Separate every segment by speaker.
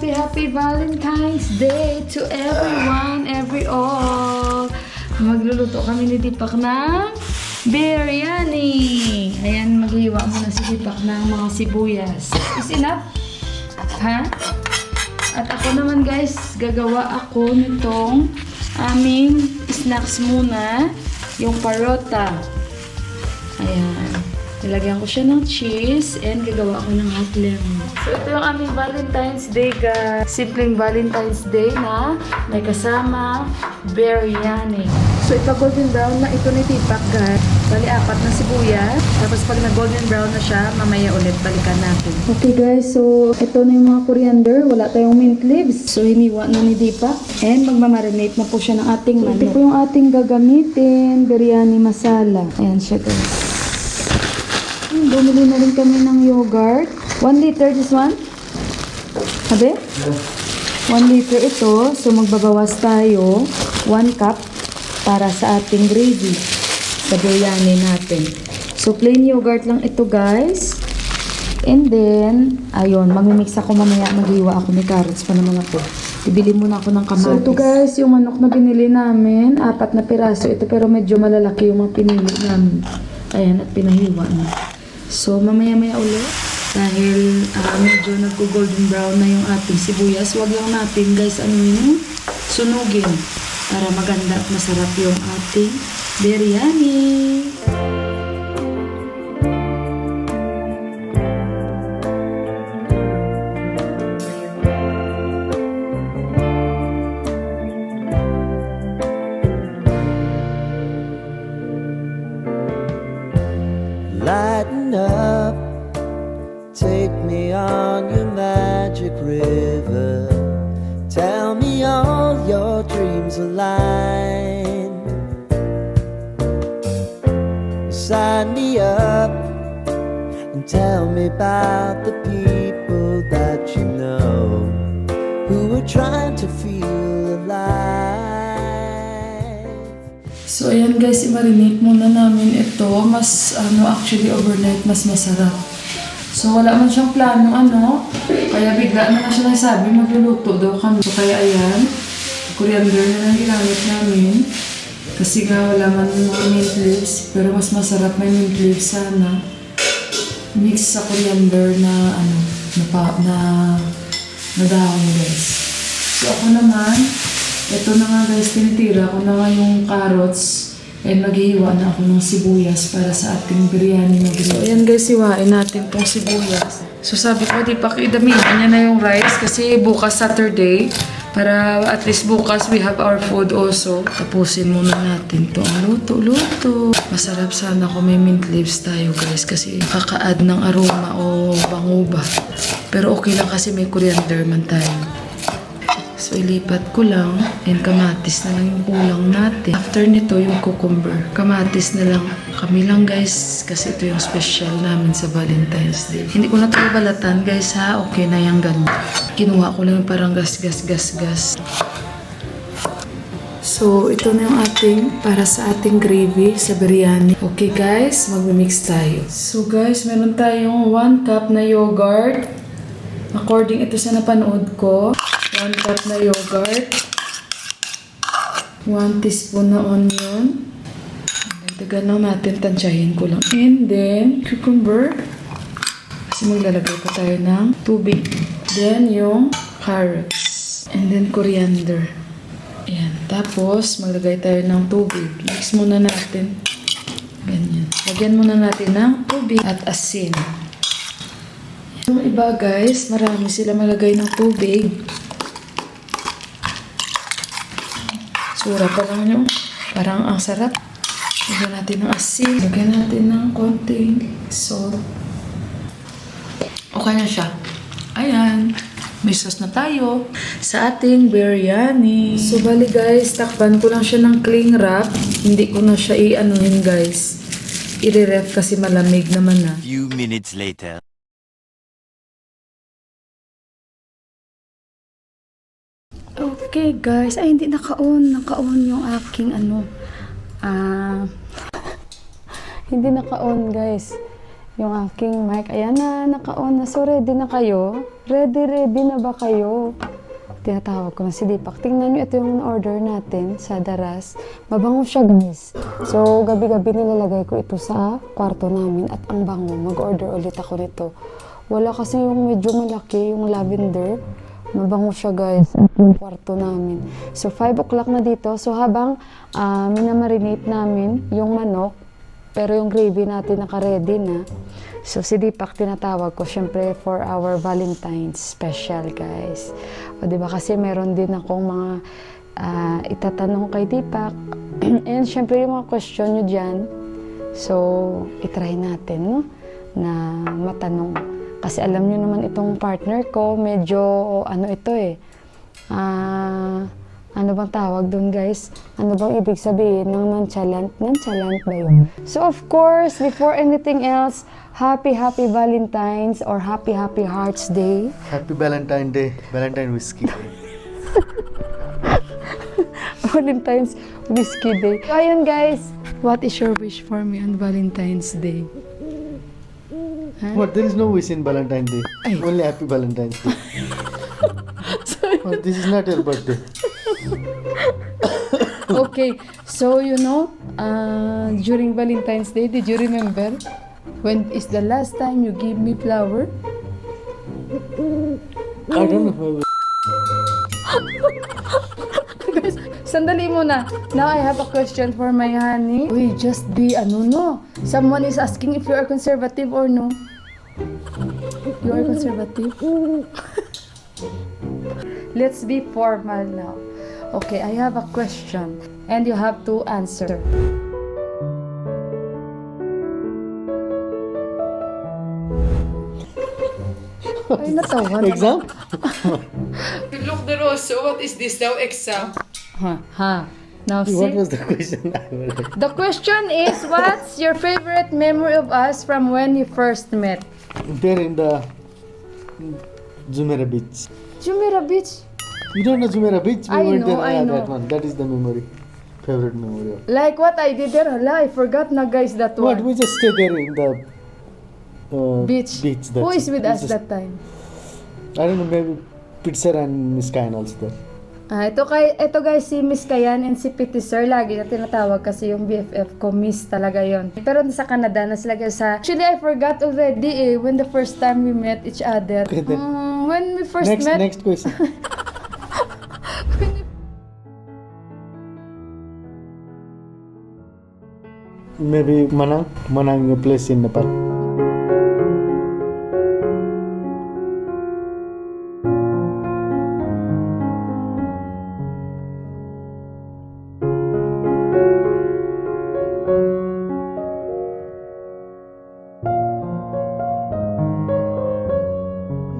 Speaker 1: Happy Valentine's Day to everyone, every all. Magluluto kami ni Deepak ng biryani. Ayan, maghiwa muna si Deepak ng mga sibuyas. Is enough? Ha? At ako naman guys, gagawa ako nitong aming snacks muna. Yung parota. Ayan. Nilagyan ko siya ng cheese and gagawa ko ng hot lemon. So, ito yung aming Valentine's Day, guys. Simpleng Valentine's Day na may kasama biryani. So, ito golden brown na ito ni Deepak, guys. Bali, 4 na sibuyas. Tapos, pag na-golden brown na siya, mamaya ulit balikan natin. Okay, guys. So, ito na yung mga coriander. Wala tayong mint leaves. So, hiniwa na ni Deepak. And magmamarinate na po siya ng ating manok. Ito po yung ating gagamitin. Biryani masala. Ayan siya, guys. Bumili na rin kami ng yogurt. 1 liter this one? Sabi? 1 liter ito. So, magbabawas tayo. 1 cup para sa ating gravy sa biryani natin. So, plain yogurt lang ito, guys. And then, ayun, mamimix ako mamaya. Maghiwa ako, may carrots pa naman ako. Ibili muna ako ng kamatis. So, ito guys, yung manok na binili namin. 4 na piraso ito, pero medyo malalaki yung mga pinili namin. Ayan, at pinahiwa na. So, mamaya-maya ulit. Dahil medyo nag-golden brown na yung ating sibuyas. Huwag lang natin guys, sunugin. Para maganda at masarap yung ating biryani.
Speaker 2: Lighten up, take me on your magic river. Tell me all your dreams align. Sign me up and tell me about the people that you know who are trying to feel alive.
Speaker 1: So, ayan guys, i-marinate muna namin ito. Mas, actually overnight, mas masarap. So, wala man siyang plano, kaya bigla na siya nagsabi, magluluto daw kami. So, kaya ayan, coriander na lang ginamit namin. Kasi nga, wala man mga mint leaves, pero mas masarap may mint leaves sana. Mix sa coriander na, na dahon guys. So, ako naman, ito na nga guys, tinitira ko na nga yung carrots and maghihiwa na ako ng sibuyas para sa ating biryani na gravy. So, ayan guys, hiwain natin tong sibuyas. So, sabi ko, Deepak, idamihan niya na yung rice kasi bukas Saturday. Para at least bukas we have our food also. Tapusin muna natin to ang luto-luto. Masarap sana kung may mint leaves tayo guys kasi kaka-add ng aroma o bango ba. Pero okay lang kasi may coriander man tayo. So, ilipat ko lang. And kamatis na lang yung kulang natin. After nito, yung cucumber. Kamatis na lang. Kami lang, guys. Kasi ito yung special namin sa Valentine's Day. Hindi ko na ito balatan, guys, ha? Okay na yung ganun. Kinuha ko lang parang gas. So, ito na yung para sa ating gravy sa biryani. Okay, guys. Magmimix tayo. So, guys, meron tayong 1 cup na yogurt. According ito sa napanood ko. 1 cup na yogurt, 1 teaspoon na onion. Dagdagan lang natin, tansyahin ko lang. And then, cucumber. Kasi maglalagay pa tayo ng tubig. Then, yung carrots. And then, coriander. Ayan. Tapos, maglagay tayo ng tubig. Mix muna natin. Ganyan. Lagyan muna natin ng tubig at asin. Yung iba guys, marami sila malagay ng tubig. Tsura pa lang yung parang ang sarap. Lagyan natin ng asin. Lagyan natin ng konting salt. Okay na siya. Ayan. May sauce na tayo sa ating biryani. So, bali guys, takpan ko lang siya ng cling wrap. Hindi ko na siya i-anuhin guys. I-ref kasi malamig naman na.
Speaker 3: Few minutes later.
Speaker 1: Okay guys, ay hindi naka-on yung aking hindi naka-on guys yung aking mic. Ayan na, naka-on na. So ready na kayo? Ready na ba kayo? Tinatawag ko na si Deepak. Tingnan nyo, ito yung order natin sa Daras. Mabango siya guys. So gabi-gabi nilalagay ko ito sa kwarto namin at ang bango. Mag-order ulit ako nito. Wala kasi yung medyo malaki, yung lavender. Mabango siya guys at yung kwarto namin. So 5 o'clock na dito. So habang minamarinate namin yung manok, pero yung gravy natin naka-ready na. So si Deepak tinatawag ko syempre for our Valentine's special guys. O diba kasi meron din akong mga itatanong kay Deepak. And syempre yung mga question nyo dyan. So itry natin no na matanong. Kasi alam nyo naman itong partner ko, medyo ano ito ano bang tawag doon guys? Ano bang ibig sabihin ng nonchalant? Nonchalant ba yun? So of course, before anything else, happy Valentine's or happy Hearts Day.
Speaker 4: Happy Valentine Day, Valentine Whiskey.
Speaker 1: Valentine's Whiskey Day. So ayun guys, what is your wish for me on Valentine's Day? Huh?
Speaker 4: What? There is no wish in Valentine Day.
Speaker 1: Ay.
Speaker 4: Only Happy Valentine's Day. What? This is not your birthday.
Speaker 1: Okay, so you know, during Valentine's Day, did you remember when is the last time you gave me flower?
Speaker 4: I don't know.
Speaker 1: Guys, sandali muna. Now I have a question for my honey. We just be no. Someone is asking if you are conservative or no. You are conservative? Let's be formal now. Okay, I have a question and you have to answer. Ay, natawa na.
Speaker 4: Exam?
Speaker 1: Look the rose. So what is this now? Exam? Ha. Now see.
Speaker 4: What was the question?
Speaker 1: The question is, what's your favorite memory of us from when you first met?
Speaker 4: There in the Jumeirah Beach.
Speaker 1: Jumeirah Beach?
Speaker 4: You don't know Jumeirah Beach? We
Speaker 1: I
Speaker 4: went
Speaker 1: know,
Speaker 4: there.
Speaker 1: I know.
Speaker 4: That one. That is the memory. Favorite memory.
Speaker 1: Like what I did there? Hala, I forgot na guys that
Speaker 4: What?
Speaker 1: one.
Speaker 4: We just stay there in the
Speaker 1: Beach.
Speaker 4: Beach.
Speaker 1: Who
Speaker 4: that's
Speaker 1: is
Speaker 4: it.
Speaker 1: with
Speaker 4: We
Speaker 1: us
Speaker 4: just-
Speaker 1: that time?
Speaker 4: I don't know. Maybe Pitzer and Miss Kayan also there.
Speaker 1: Ito guys, si Miss Kayan and si Pity Sir, lagi na tinatawag kasi yung BFF ko, Miss talaga yon. Pero sa Canada, na sila sa... Actually, I forgot already when the first time we met each other.
Speaker 4: Okay, then.
Speaker 1: When we first met...
Speaker 4: Next question. Maybe Manang your place in Nepal.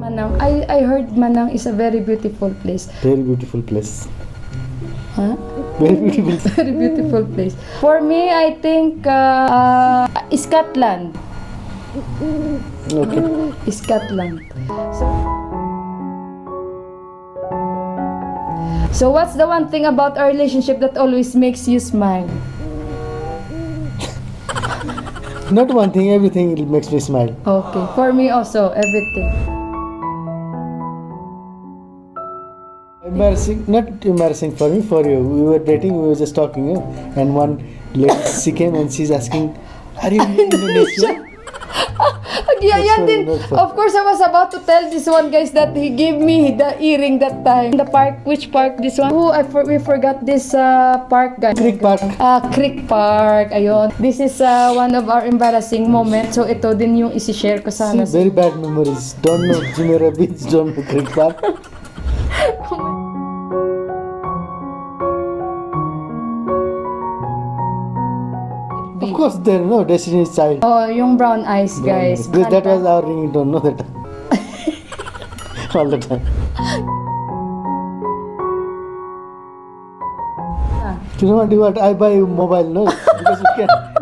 Speaker 1: Manang. I heard Manang is a very beautiful place.
Speaker 4: Very beautiful place.
Speaker 1: Huh?
Speaker 4: Very beautiful.
Speaker 1: Very beautiful place. For me, I think Scotland.
Speaker 4: Okay.
Speaker 1: Scotland. So what's the one thing about our relationship that always makes you smile?
Speaker 4: Not one thing, everything makes me smile.
Speaker 1: Okay, for me also, everything.
Speaker 4: Embarrassing, not embarrassing for me, for you. We were dating, we were just talking, and one lady, she came and she's asking, are you in Indonesia?
Speaker 1: Yeah,
Speaker 4: That's
Speaker 1: yan
Speaker 4: why
Speaker 1: din.
Speaker 4: not for-
Speaker 1: Of course, I was about to tell this one guys that he gave me the earring that time. The park, which park this one? Oh, we forgot this park guys.
Speaker 4: Creek Park.
Speaker 1: Creek Park. Ayun. This is one of our embarrassing moments. So ito din yung isi-share ko sana.
Speaker 4: Very bad memories. Don't know Jumeirah Beach, don't know Creek Park. course, there, no, Destiny's Child.
Speaker 1: Oh, yung brown eyes, guys.
Speaker 4: Because that
Speaker 1: Kanta.
Speaker 4: was our ringtone, no, that all the time. You know what? I buy mobile, no, because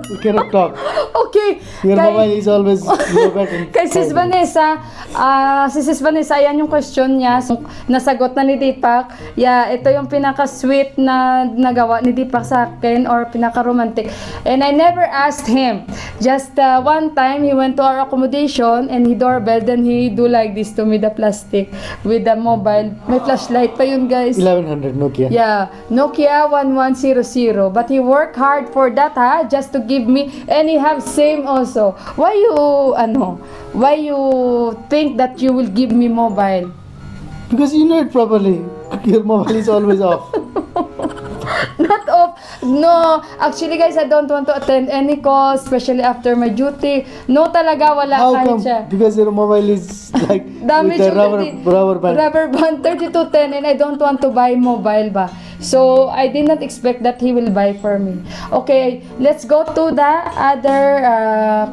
Speaker 4: we cannot talk.
Speaker 1: Okay.
Speaker 4: Your
Speaker 1: Kay-
Speaker 4: mobile is always low battery.
Speaker 1: Kay Sis Vanessa, si Sis Vanessa, ayan yung question niya. So, nasagot na ni Deepak. Yeah, ito yung pinaka-sweet na nagawa ni Deepak sa akin or pinaka-romantic. And I never asked him. Just one time, he went to our accommodation and he doorbell, then he do like this to me, the plastic with the mobile. May flashlight pa yun, guys.
Speaker 4: 1100 Nokia.
Speaker 1: Yeah, Nokia 1100. But he worked hard for that, just to give me, and he have same also. Why you think that you will give me mobile?
Speaker 4: Because you know it properly. Your mobile is always off.
Speaker 1: Not off. No, actually guys, I don't want to attend any calls, especially after my duty. No talaga, wala
Speaker 4: How
Speaker 1: kahit
Speaker 4: come?
Speaker 1: siya.
Speaker 4: Because your mobile is like
Speaker 1: Damage
Speaker 4: with the
Speaker 1: yung
Speaker 4: rubber band.
Speaker 1: Rubber band 3210, and I don't want to buy mobile ba. So, I did not expect that he will buy for me. Okay, let's go to the other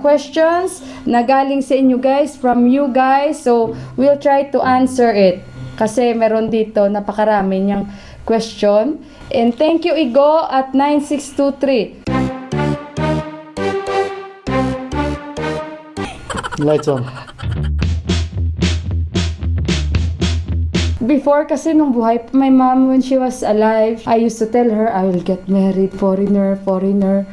Speaker 1: questions na galing sa inyo guys, from you guys. So, we'll try to answer it. Kasi meron dito, napakarami niyang question. And thank you, Igo, at 9623.
Speaker 4: Lights on.
Speaker 1: Before kasi nung buhay pa my mom when she was alive, I used to tell her I will get married foreigner.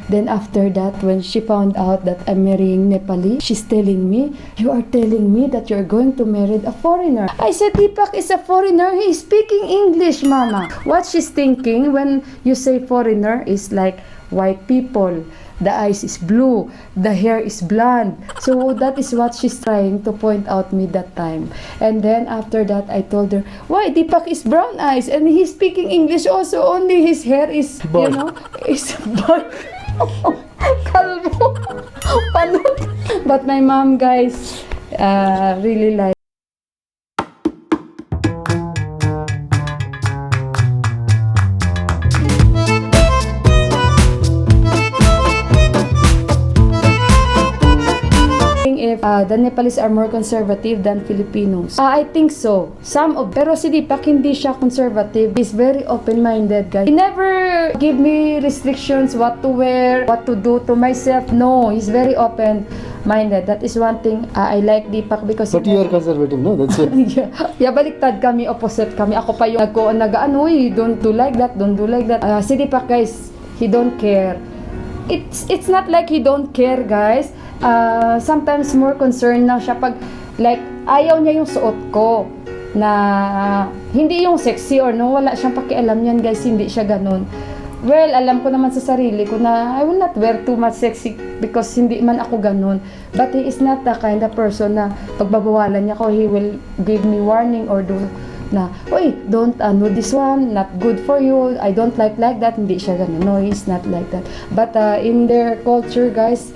Speaker 1: Then after that, when she found out that I'm marrying Nepali, she's telling me, you are telling me that you're going to marry a foreigner. I said, Deepak is a foreigner. He is speaking English, mama. What she's thinking when you say foreigner is like white people. The eyes is blue, the hair is blonde. So that is what she's trying to point out me that time. And then after that, I told her, why Deepak is brown eyes and he's speaking English also. Only his hair is,
Speaker 4: Bald.
Speaker 1: is bald. Kalbo. Panot. But my mom, guys, really like. If the Nepalese are more conservative than Filipinos. I think so. Pero si Deepak hindi siya conservative. He's very open-minded, guys. He never give me restrictions what to wear, what to do to myself. No, he's very open-minded. That is one thing I like Deepak because
Speaker 4: But you are conservative, no? That's it.
Speaker 1: yeah, baliktad kami, opposite kami. Ako pa yung don't do like that, don't do like that. Si Deepak, guys, he don't care. It's not like he don't care, guys. Sometimes more concerned lang siya pag like ayaw niya yung suot ko na hindi yung sexy or no, wala siyang pakialam yan, guys, hindi siya ganun. Well, alam ko naman sa sarili ko na I will not wear too much sexy because hindi man ako ganun. But he is not the kind of person na pagbabawalan niya ko, he will give me warning or do na, oy, don't do this one, not good for you, I don't like that. Hindi siya ganun. No, he's not like that. But in their culture, guys,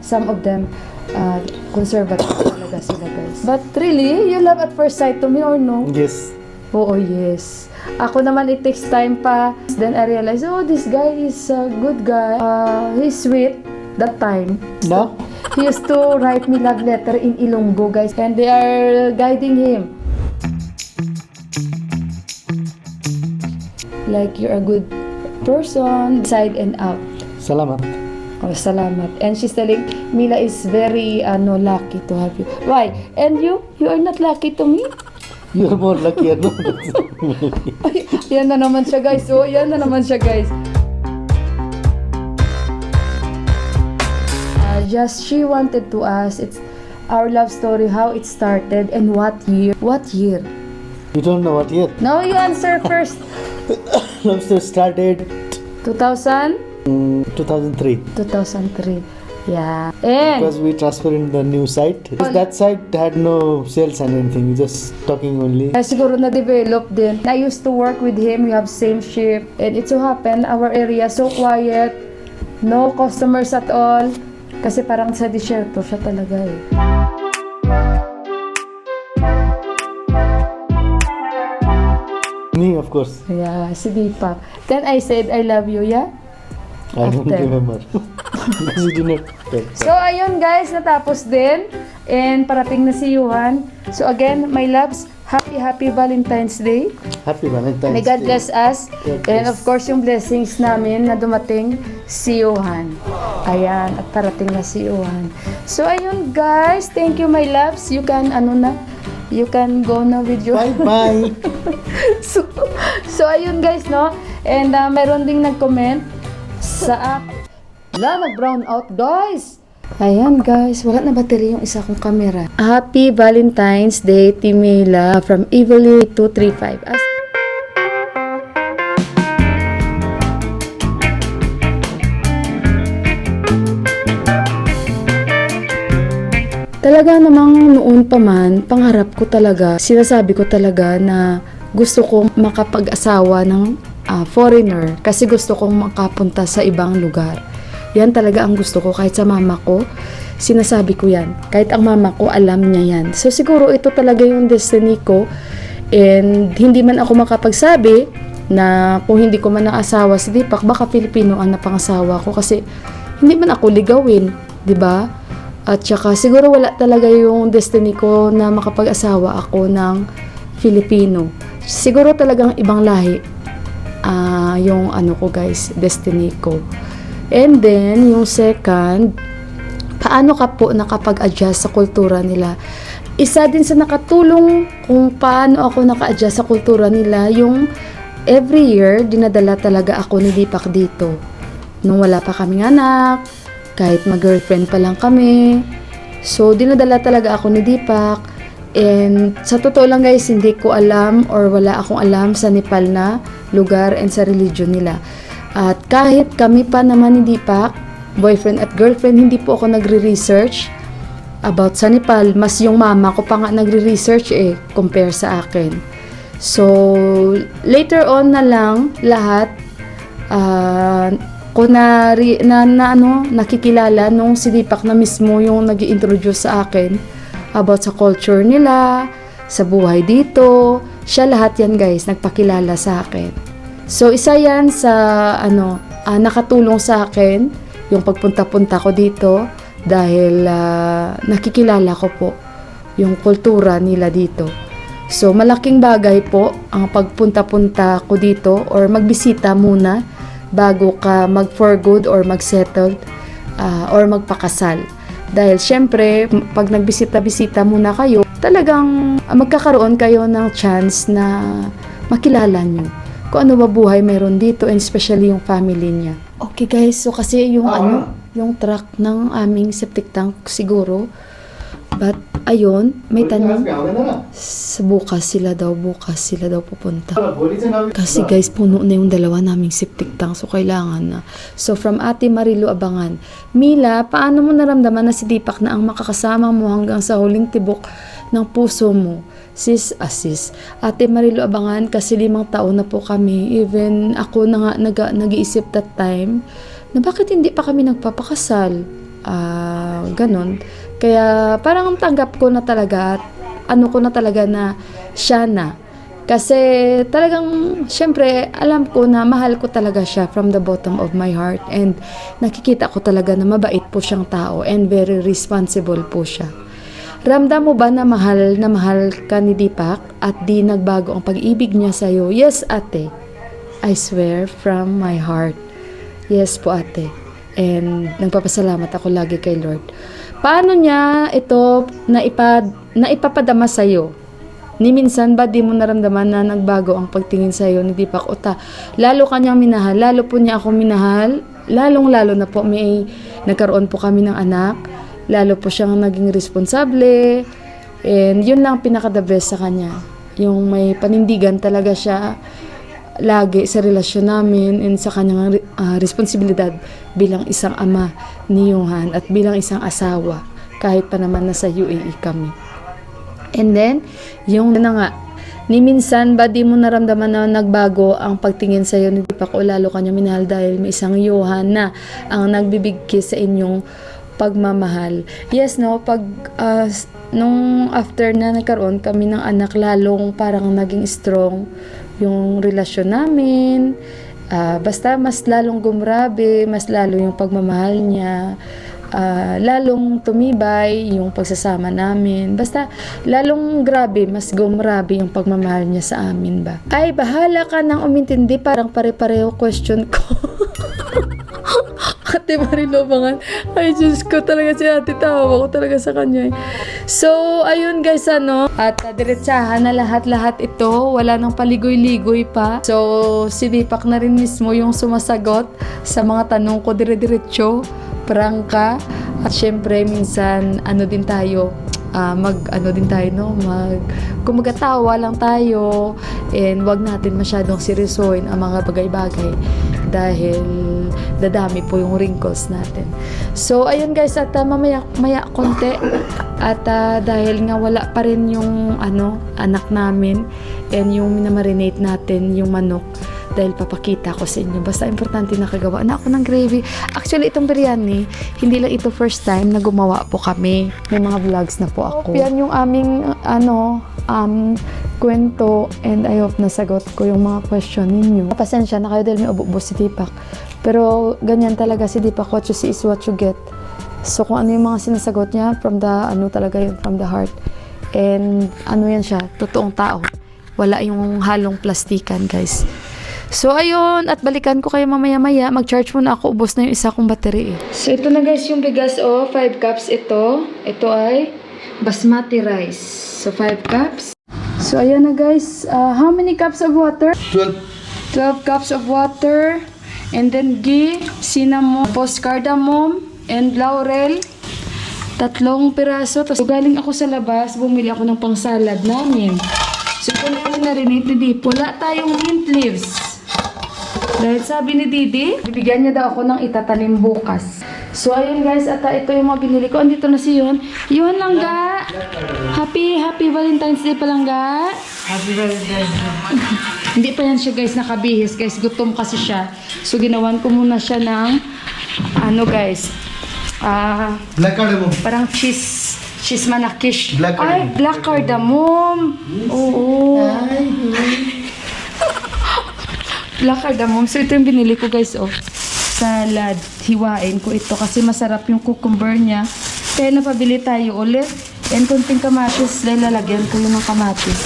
Speaker 1: some of them conservative talaga sila, guys. But really, you love at first sight to me or no?
Speaker 4: Yes.
Speaker 1: Oo, yes. Ako naman, it takes time pa. Then I realized, oh, this guy is a good guy. He's sweet that time.
Speaker 4: Now?
Speaker 1: He used to write me love letter in Ilonggo, guys. And they are guiding him. Like, you're a good person, inside and out.
Speaker 4: Salamat.
Speaker 1: Oh, salamat. And she's telling, Mila is very lucky to have you. Why? And you? You are not lucky to me?
Speaker 4: You are more luckier, no?
Speaker 1: Ay, yan na naman siya, guys. Oh, yan na naman siya, guys. Just she wanted to ask, it's our love story, how it started and what year. What year?
Speaker 4: You don't know what year?
Speaker 1: Now you answer first.
Speaker 4: Love story started
Speaker 1: 2000?
Speaker 4: 2003.
Speaker 1: 2003. Yeah. And
Speaker 4: Because we transferred in the new site. That site had no sales and anything, just talking only.
Speaker 1: siguro na-develop din. I used to work with him. We have same shift. And it so happened, our area so quiet. No customers at all. Kasi parang sa desierto siya talaga eh.
Speaker 4: Me, of course.
Speaker 1: Yeah, si Deepak. Then I said, I love you, yeah?
Speaker 4: I don't
Speaker 1: After.
Speaker 4: remember. Because you do not tell.
Speaker 1: So, ayun guys, natapos din. And parating na si Yuhan. So, again, my loves, happy Valentine's Day.
Speaker 4: Happy Valentine's
Speaker 1: May God
Speaker 4: Day.
Speaker 1: bless us.
Speaker 4: God
Speaker 1: And
Speaker 4: bless.
Speaker 1: of course, yung blessings namin na dumating si Yuhan. Ayan, at parating na si Yuhan. So, ayun guys, thank you my loves. You can, you can go na with your...
Speaker 4: Bye-bye.
Speaker 1: So, ayun guys, no? And meron ding nag-comment sa nag-brown out, guys! Ayan, guys. Wala na battery yung isa kong camera. Happy Valentine's Day, Timila from Evilly 235. Talaga namang noon pa man, pangarap ko talaga, sinasabi ko talaga na gusto kong makapag-asawa ng foreigner kasi gusto kong makapunta sa ibang lugar. Yan talaga ang gusto ko kahit sa mama ko, sinasabi ko yan. Kahit ang mama ko, alam niya yan. So siguro ito talaga yung destiny ko and hindi man ako makapagsabi na kung hindi ko man naasawa si Deepak, baka Filipino ang napangasawa ko kasi hindi man ako ligawin, di ba? At saka siguro wala talaga yung destiny ko na makapag-asawa ako ng Filipino. Siguro talagang ibang lahi yung ko guys, destiny ko. And then, yung second, paano ka po nakapag-adjust sa kultura nila? Isa din sa nakatulong kung paano ako naka-adjust sa kultura nila, yung every year, dinadala talaga ako ni Deepak dito. Nung wala pa kaming anak, kahit mag-girlfriend pa lang kami. So, dinadala talaga ako ni Deepak. And sa totoo lang guys, hindi ko alam or wala akong alam sa Nepal na lugar and sa religion nila. At kahit kami pa naman ni Deepak, boyfriend at girlfriend, hindi po ako nagre-research about sa Nepal. Mas yung mama ko pa nga nagre-research compare sa akin. So, later on na lang, lahat, ko nakikilala nung si Deepak na mismo yung nag-i-introduce sa akin about sa culture nila, sa buhay dito. Siya lahat yan guys, nagpakilala sa akin. So, isa yan sa nakatulong sa akin yung pagpunta-punta ko dito dahil nakikilala ko po yung kultura nila dito. So, malaking bagay po ang pagpunta-punta ko dito or magbisita muna bago ka mag-for good or mag-settle or magpakasal. Dahil syempre, pag nagbisita-bisita muna kayo, talagang magkakaroon kayo ng chance na makilala nyo kung ano ba buhay meron dito and especially yung family niya. Okay guys, so kasi yung yung truck ng aming septic tank siguro. But ayun, may tanong sa bukas sila daw pupunta. Kasi guys, puno na yung dalawa naming septic tank, so kailangan na. So from Ate Marilu Abangan, Mila, paano mo naramdaman na si Deepak na ang makakasama mo hanggang sa huling tibok ng puso mo? Sis. Ate Marilu Abangan, kasi 5 taon na po kami. Even ako na nga nag-iisip that time na bakit hindi pa kami nagpapakasal. Ganon. Kaya parang tanggap ko na talaga at ko na talaga na siya na. Kasi talagang syempre alam ko na mahal ko talaga siya from the bottom of my heart and nakikita ko talaga na mabait po siyang tao and very responsible po siya. Ramdam mo ba na mahal ka ni Deepak at di nagbago ang pag-ibig niya sa'yo? Yes, ate. I swear from my heart. Yes po, ate. And nagpapasalamat ako lagi kay Lord. Paano niya ito naipapadama sa'yo? Ni minsan ba di mo naramdaman na nagbago ang pagtingin sa'yo ni Deepak? Lalo kanyang minahal, lalo po niya ako minahal, lalong-lalo na po may nagkaroon po kami ng anak, lalo po siyang naging responsable, and yun lang pinaka-the best sa kanya. Yung may panindigan talaga siya lagi sa relasyon namin and sa kanyang responsibilidad bilang isang ama ni Yuhan at bilang isang asawa kahit pa naman nasa UAE kami. And then, yung ni minsan ba di mo naramdaman na nagbago ang pagtingin sa iyo ni Deepak o lalo kanya minahal dahil may isang Yuhan na ang nagbibigay sa inyong pagmamahal? Yes, no, nung after na nagkaroon kami ng anak, lalong parang naging strong yung relasyon namin Basta mas lalong gumrabe, mas lalo yung pagmamahal niya, lalong tumibay yung pagsasama namin. Basta lalong grabe, mas gumrabe yung pagmamahal niya sa amin ba. Ay, bahala ka nang umintindi, parang pare-pareho question ko. Ate Marilo Bangan. Ay, Diyos ko talaga si ate. Tawa ko talaga sa kanya. So, ayun guys, At diretsahan na lahat-lahat ito. Wala nang paligoy-ligoy pa. So, si Deepak na rin mismo yung sumasagot sa mga tanong ko dire-diretso. Prangka. At syempre, minsan, din tayo, kumagatawa lang tayo, and wag natin masyadong seryosoin ang mga bagay-bagay dahil dadami po yung wrinkles natin. So ayun guys, at maya konti, at dahil nga wala pa rin yung anak namin, and yung minamarinate natin yung manok, dahil papakita ko sa inyo. Basta importante nakagawa na ako ng gravy. Actually, itong biryani, hindi lang ito first time na gumawa po kami. May mga vlogs na po ako. Yan yung aming kwento, and I hope nasagot ko yung mga question ninyo. Pasensya na kayo dahil may ubo si Deepak. Pero ganyan talaga si Deepak, what you see is what you get. So kung ano yung mga sinasagot niya, from the talaga yun, from the heart. And yan siya, totoong tao. Wala yung halong plastikan, guys. So, ayun. At balikan ko kayo mamaya-maya. Mag-charge muna ako. Ubos na yung isa kong battery. So, ito na guys yung bigas. 5 cups ito. Ito ay basmati rice. So, 5 cups. So, ayan na guys. How many cups of water?
Speaker 4: 12.
Speaker 1: 12 cups of water. And then ghee, cinnamon, cardamom, and laurel. 3 piraso. Tapos, galing ako sa labas. Bumili ako ng pang-salad namin. So, ito na marinate ni Dip. Wala tayong mint leaves. Dahil sabi ni Didi, bibigyan niya daw ako ng itatanim bukas. So, ayun guys, at ito yung mga binili ko. Andito na si Yon. Yon lang ga. Happy Valentine's Day pa lang ga.
Speaker 3: Happy Valentine's Day.
Speaker 1: Hindi pa yan siya guys nakabihis. Guys, gutom kasi siya. So, ginawan ko muna siya ng guys.
Speaker 4: Black cardamom.
Speaker 1: Parang cheese manakish.
Speaker 4: Black
Speaker 1: Ay,
Speaker 4: cardamom.
Speaker 1: black cardamom. Oo. Black cardamom. So, ito yung binili ko guys, salad. Hiwain ko ito kasi masarap yung cucumber niya. Kaya napabili tayo ulit. And konting kamatis. Dahil lalagyan ko yung mga kamatis.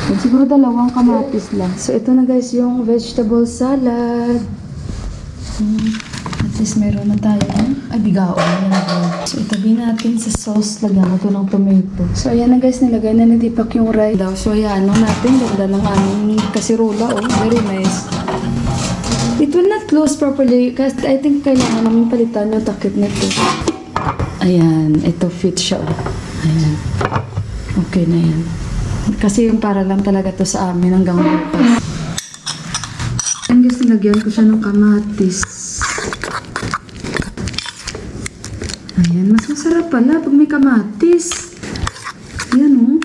Speaker 1: And siguro 2 kamatis lang. So, ito na guys yung vegetable salad. At least meron na tayo. Ay, bigaon na natin. So, itabi natin sa sauce. Lagyan ko ito ng tomato. So, ayan na guys. Nilagay na ni Deepak yung rice daw. So, ayan natin. Ganda ng aming kasirola. Very nice. It will not close properly. Kasi I think kailangan namin palitan yung takip nito. Ayan. Ito fit siya. Ayan. Okay na yan. Kasi yung para lang talaga to sa amin hanggang bukas. Ayan guys. Nilagyan ko siya ng kamatis. Ayan, mas masarap pala pag may kamatis. Ayan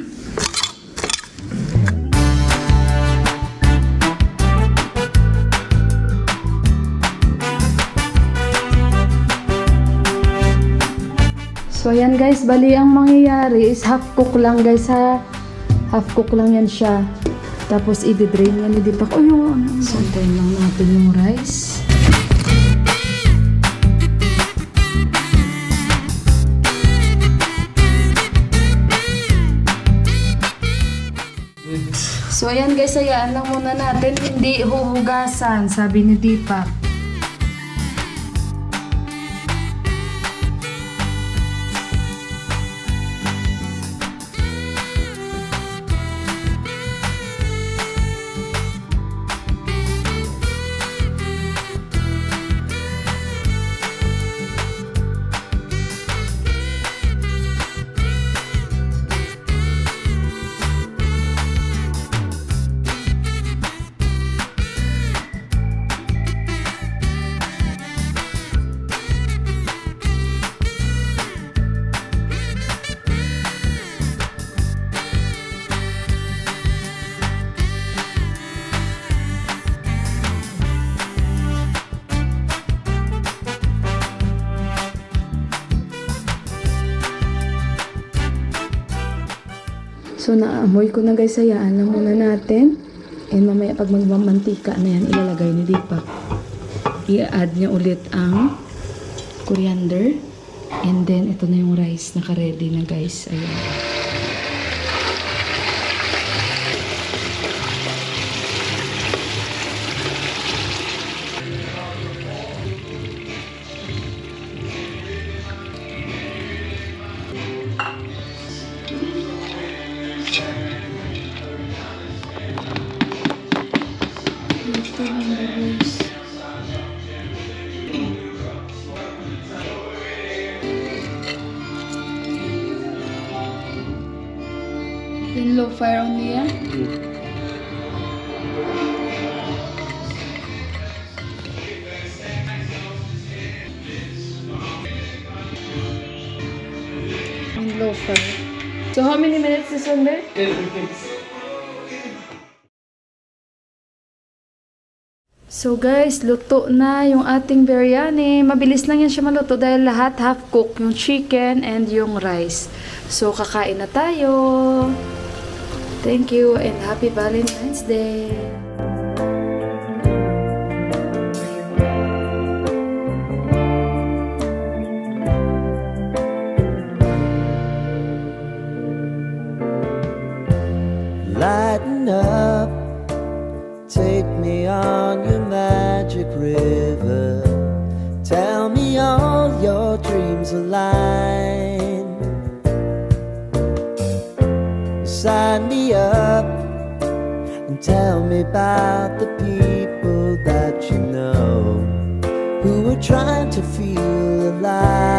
Speaker 1: So ayan guys, bali ang mangyayari is half cook lang guys ha. Half cook lang yan siya. Tapos i-drain yan, hindi pa ko yung So antayin lang natin yung rice. So, ayan guys, hayaan lang muna natin. Hindi huhugasan, sabi ni Deepak. So, naamoy ko na guys, hayaan lang muna natin. And mamaya pag magmamantika na yan, ilalagay ni Deepak. I-add niya ulit ang coriander. And then, ito na yung rice. Naka-ready na guys. Ayan. Ito na yung rice. Then low fire only, yeah? And low fire. So how many minutes this one there?
Speaker 4: 10 minutes.
Speaker 1: So guys, luto na yung ating biryani. Mabilis lang yan siya maluto dahil lahat half cook, yung chicken and yung rice. So kakain na tayo. Thank you and happy Valentine's Day.
Speaker 2: Lighten up, take me on your magic river. Tell me all your dreams align. Sign me up and tell me about the people that you know who are trying to feel alive.